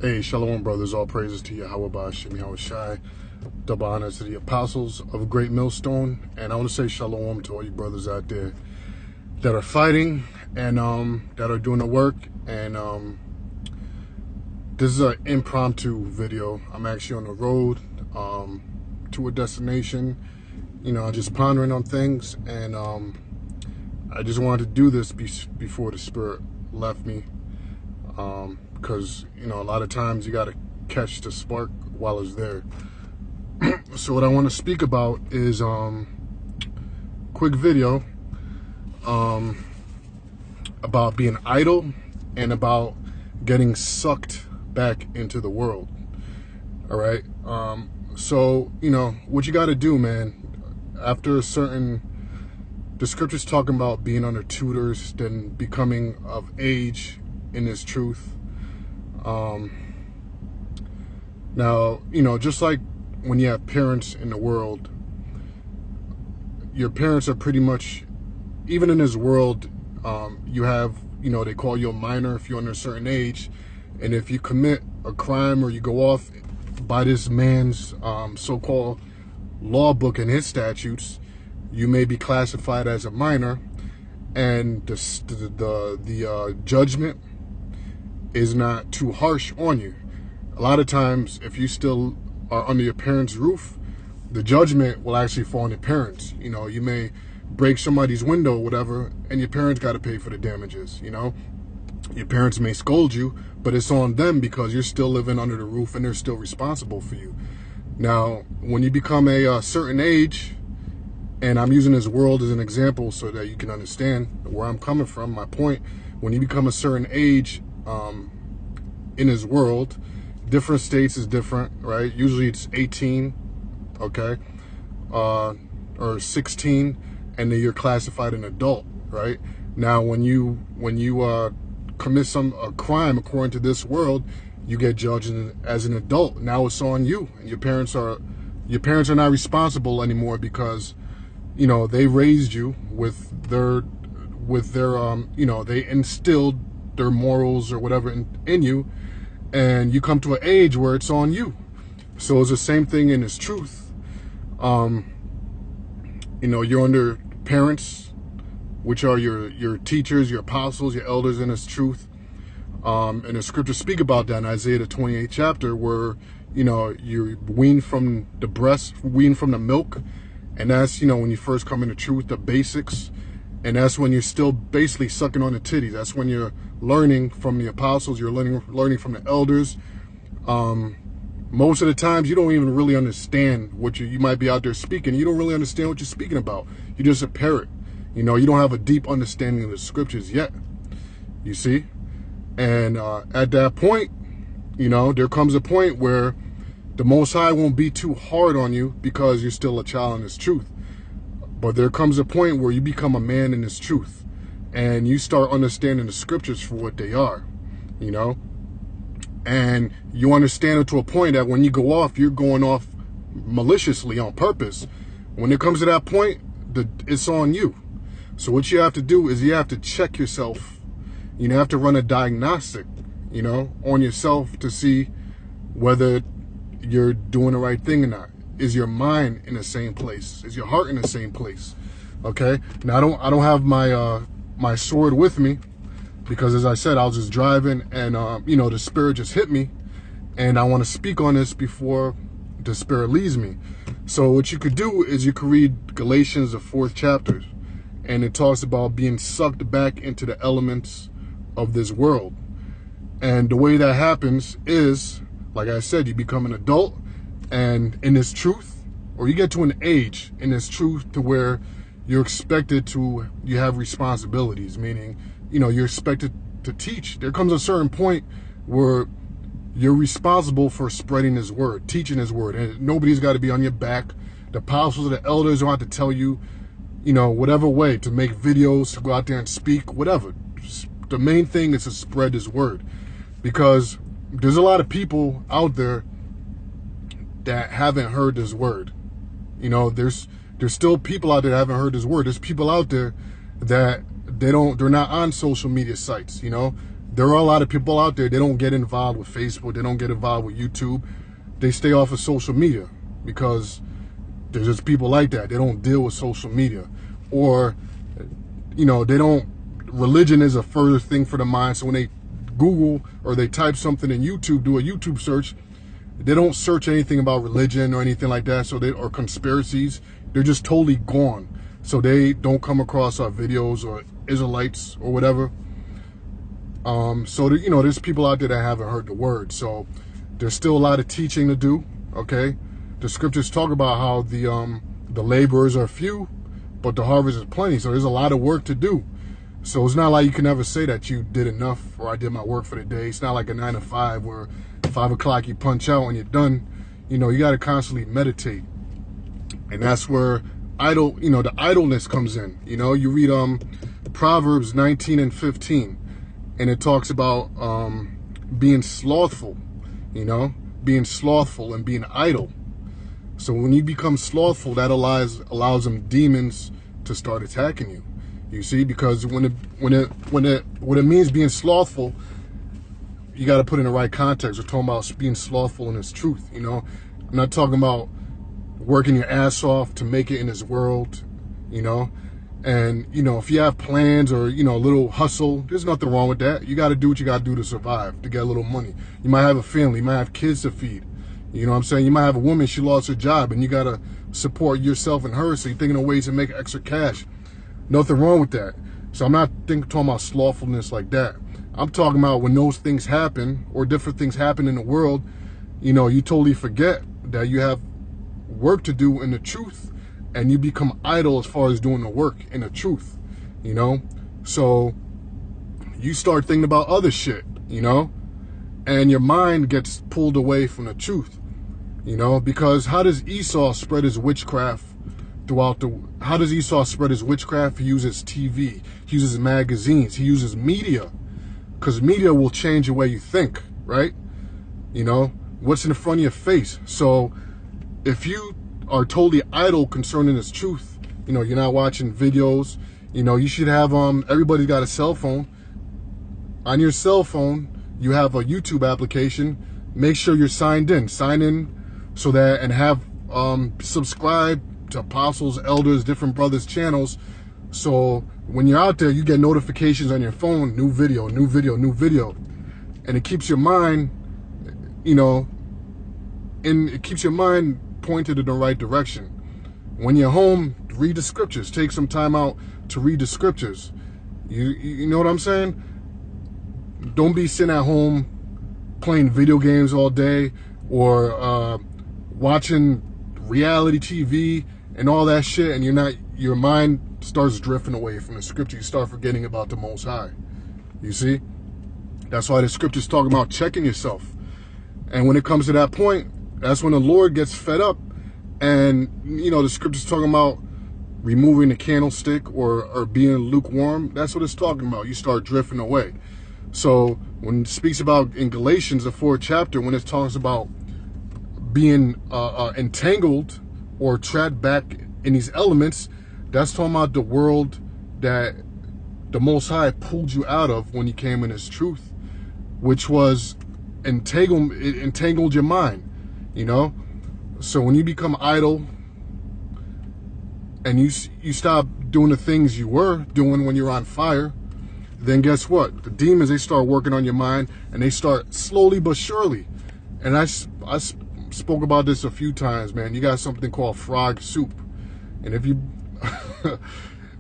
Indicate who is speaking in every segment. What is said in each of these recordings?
Speaker 1: Hey, Shalom, brothers. All praises to Yahweh Ba'Shem Yahushai. Double honors to the apostles of Great Millstone. And I want to say Shalom to all you brothers out there that are fighting and that are doing the work. And this is an impromptu video. I'm actually on the road to a destination. You know, just pondering on things. And I just wanted to do this before the Spirit left me. Because, you know, a lot of times you got to catch the spark while it's there. So what I want to speak about is quick video about being idle and about getting sucked back into the world. All right. So, you know, what you got to do, man, after a certain, the scriptures talking about being under tutors, then becoming of age in this truth. Now, you know, just like when you have parents in the world, your parents are pretty much, even in this world, you have, you know, they call you a minor if you're under a certain age. And if you commit a crime or you go off by this man's so-called law book and his statutes, you may be classified as a minor, and the judgment is not too harsh on you. A lot of times, if you still are under your parents' roof, the judgment will actually fall on your parents. You know, you may break somebody's window or whatever, and your parents got to pay for the damages, you know. Your parents may scold you, but it's on them because you're still living under the roof and they're still responsible for you. Now, when you become a certain age, and I'm using this world as an example so that you can understand where I'm coming from, my point, when you become a certain age, in his world, different states is different, right? Usually it's 18, okay, or 16, and then you're classified an adult, right? Now, when you commit a crime according to this world, you get judged as an adult. Now it's on you, and your parents are not responsible anymore because, you know, they raised you with their you know, they instilled their morals or whatever in you, and you come to an age where it's on you. So it's the same thing in this truth. You know, you're under parents, which are your teachers, your apostles, your elders in this truth. And the scriptures speak about that in Isaiah the 28th chapter, where, you know, you're weaned from the breast, weaned from the milk, and that's, you know, when you first come into truth, the basics. And that's when you're still basically sucking on the titties. That's when you're learning from the apostles. You're learning from the elders. Most of the times, you don't even really understand what you might be out there speaking. You don't really understand what you're speaking about. You're just a parrot. You know, you don't have a deep understanding of the scriptures yet. You see? And at that point, you know, there comes a point where the Most High won't be too hard on you because you're still a child in His truth. But there comes a point where you become a man in this truth and you start understanding the scriptures for what they are, you know, and you understand it to a point that when you go off, you're going off maliciously on purpose. When it comes to that point, it's on you. So what you have to do is you have to check yourself. You have to run a diagnostic, you know, on yourself to see whether you're doing the right thing or not. Is your mind in the same place? Is your heart in the same place? Okay. Now I don't have my my sword with me because, as I said, I was just driving and you know, the Spirit just hit me, and I want to speak on this before the Spirit leaves me. So what you could do is you could read Galatians, the 4th chapter, and it talks about being sucked back into the elements of this world. And the way that happens is, like I said, you become an adult. And in this truth, or you get to an age in this truth to where you're expected to, you have responsibilities, meaning, you know, you're expected to teach. There comes a certain point where you're responsible for spreading His word, teaching His word, and nobody's got to be on your back. The apostles or the elders don't have to tell you, you know, whatever way to make videos, to go out there and speak, whatever. The main thing is to spread His word, because there's a lot of people out there that haven't heard this word. You know, there's still people out there that haven't heard this word. There's people out there that they're not on social media sites, you know. There are a lot of people out there, they don't get involved with Facebook, they don't get involved with YouTube. They stay off of social media because there's just people like that. They don't deal with social media. Or, you know, religion is a further thing for the mind. So when they Google or they type something in YouTube, do a YouTube search, they don't search anything about religion or anything like that. So or conspiracies, they're just totally gone. So they don't come across our videos or Israelites or whatever. So you know, there's people out there that haven't heard the word. So there's still a lot of teaching to do. Okay, the scriptures talk about how the laborers are few, but the harvest is plenty. So there's a lot of work to do. So it's not like you can ever say that you did enough or I did my work for the day. It's not like a 9 to 5 where 5 o'clock you punch out and you're done. You know, you got to constantly meditate, and that's where the idleness comes in. You know, you read Proverbs 19 and 15. And it talks about being slothful, you know, being slothful and being idle. So when you become slothful, that allows them demons to start attacking you. You see, because what it means being slothful, you got to put in the right context. We're talking about being slothful in its truth. You know, I'm not talking about working your ass off to make it in this world. You know. And, you know, if you have plans or, you know, a little hustle, there's nothing wrong with that. You got to do what you got to do to survive, to get a little money. You might have a family. You might have kids to feed. You know what I'm saying? You might have a woman, she lost her job, and you got to support yourself and her, so you're thinking of ways to make extra cash. Nothing wrong with that. So I'm not talking about slothfulness like that. I'm talking about when those things happen or different things happen in the world, you know, you totally forget that you have work to do in the truth. And you become idle as far as doing the work in the truth, you know? So you start thinking about other shit, you know? And your mind gets pulled away from the truth, you know? Because how does Esau spread his witchcraft how does Esau spread his witchcraft? He uses TV, he uses magazines, he uses media. Because media will change the way you think, right? You know? What's in front of your face. So if you are totally idle concerning this truth, you know, you're not watching videos, you know, you should have everybody's got a cell phone. On your cell phone you have a YouTube application. Make sure you're signed in so that, and have subscribe to apostles, elders, different brothers channels, so when you're out there you get notifications on your phone, new video, and it keeps your mind, you know, pointed in the right direction. When you're home, read the scriptures. Take some time out to read the scriptures. You know what I'm saying? Don't be sitting at home playing video games all day or watching reality TV and all that shit, and your mind starts drifting away from the scripture. You start forgetting about the Most High. You see? That's why the scripture's talking about checking yourself. And when it comes to that point, that's when the Lord gets fed up, and, you know, the scripture's talking about removing the candlestick or being lukewarm. That's what it's talking about. You start drifting away. So when it speaks about in Galatians, the 4th chapter, when it talks about being entangled or trapped back in these elements, that's talking about the world that the Most High pulled you out of when you came in His truth, which was it entangled your mind. You know, so when you become idle and you stop doing the things you were doing when you're on fire, then guess what? The demons, they start working on your mind, and they start slowly but surely. And I spoke about this a few times, man. You got something called frog soup, and if you,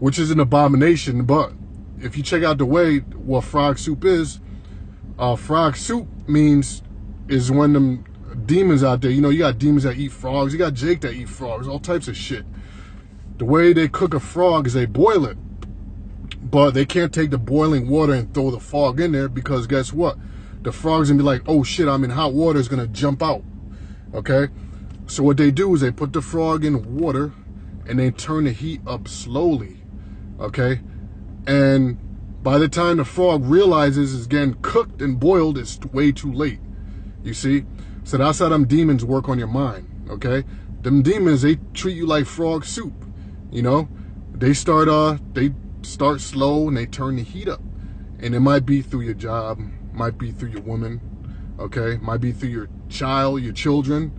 Speaker 1: which is an abomination, but if you check out the way what frog soup is when them demons out there, you know, you got demons that eat frogs, you got Jake that eat frogs, all types of shit. The way they cook a frog is they boil it, but they can't take the boiling water and throw the frog in there, because guess what? The frog's gonna be like, oh shit, I'm in hot water, it's gonna jump out. Okay, so what they do is they put the frog in water and they turn the heat up slowly. Okay, and by the time the frog realizes it's getting cooked and boiled, it's way too late. You see? So that's how them demons work on your mind, okay? Them demons, they treat you like frog soup, you know? They start slow and they turn the heat up. And it might be through your job, might be through your woman, okay? Might be through your child, your children.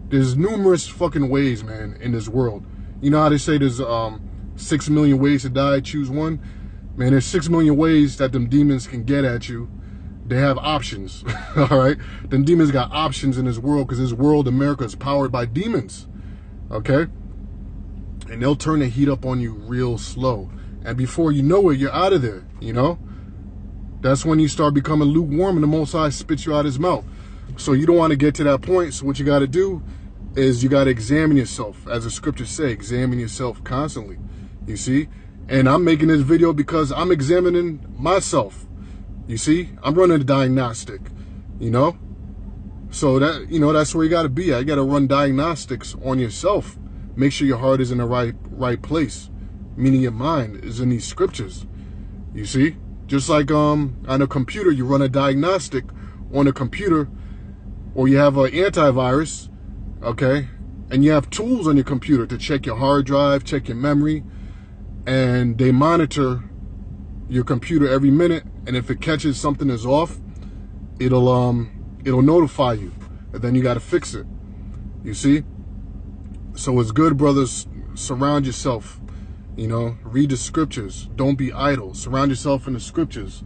Speaker 1: There's numerous fucking ways, man, in this world. You know how they say there's 6 million ways to die, choose one? Man, there's 6 million ways that them demons can get at you. They have options, all right? Them demons got options in this world because this world, America, is powered by demons, okay? And they'll turn the heat up on you real slow. And before you know it, you're out of there, you know? That's when you start becoming lukewarm and the Most High spits you out his mouth. So you don't want to get to that point. So what you got to do is you got to examine yourself. As the scriptures say, examine yourself constantly, you see? And I'm making this video because I'm examining myself. You see, I'm running a diagnostic, you know? So that, you know, that's where you got to be. You got to run diagnostics on yourself. Make sure your heart is in the right place, meaning your mind is in these scriptures, you see? Just like on a computer, you run a diagnostic on a computer, or you have an antivirus, okay? And you have tools on your computer to check your hard drive, check your memory, and they monitor your computer every minute, and if it catches something is off, it'll notify you, and then you got to fix it, you see? So it's good, brothers, surround yourself, you know, read the scriptures, don't be idle, surround yourself in the scriptures,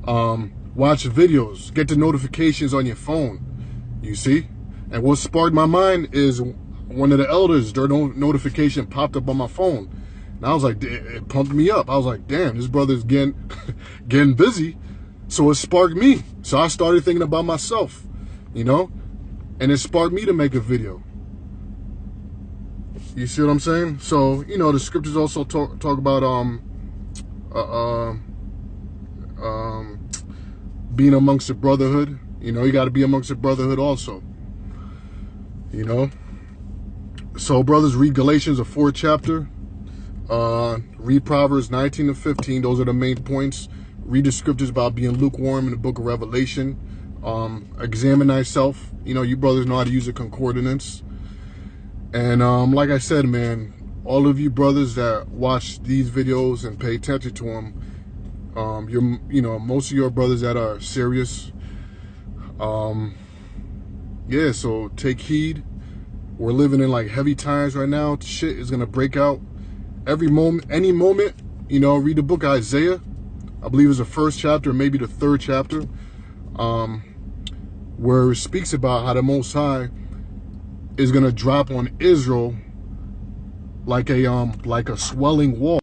Speaker 1: watch videos, get the notifications on your phone, you see? And what sparked my mind is one of the elders, their notification popped up on my phone. And I was like, it pumped me up. I was like, damn, this brother's getting busy. So it sparked me. So I started thinking about myself, you know, and it sparked me to make a video. You see what I'm saying? So, you know, the scriptures also talk about being amongst the brotherhood. You know, you got to be amongst the brotherhood also. You know? So, brothers, read Galatians, the 4th chapter. Read Proverbs 19 and 15. Those are the main points. Read the scriptures about being lukewarm in the book of Revelation. Examine thyself. You know, you brothers know how to use a concordance. And like I said, man, all of you brothers that watch these videos and pay attention to them, you know, most of your brothers that are serious, yeah, so take heed. We're living in like heavy times right now. Shit is gonna break out every moment, any moment. You know, read the book of Isaiah. I believe it's the 1st chapter, maybe the 3rd chapter, where it speaks about how the Most High is gonna drop on Israel like a swelling wall.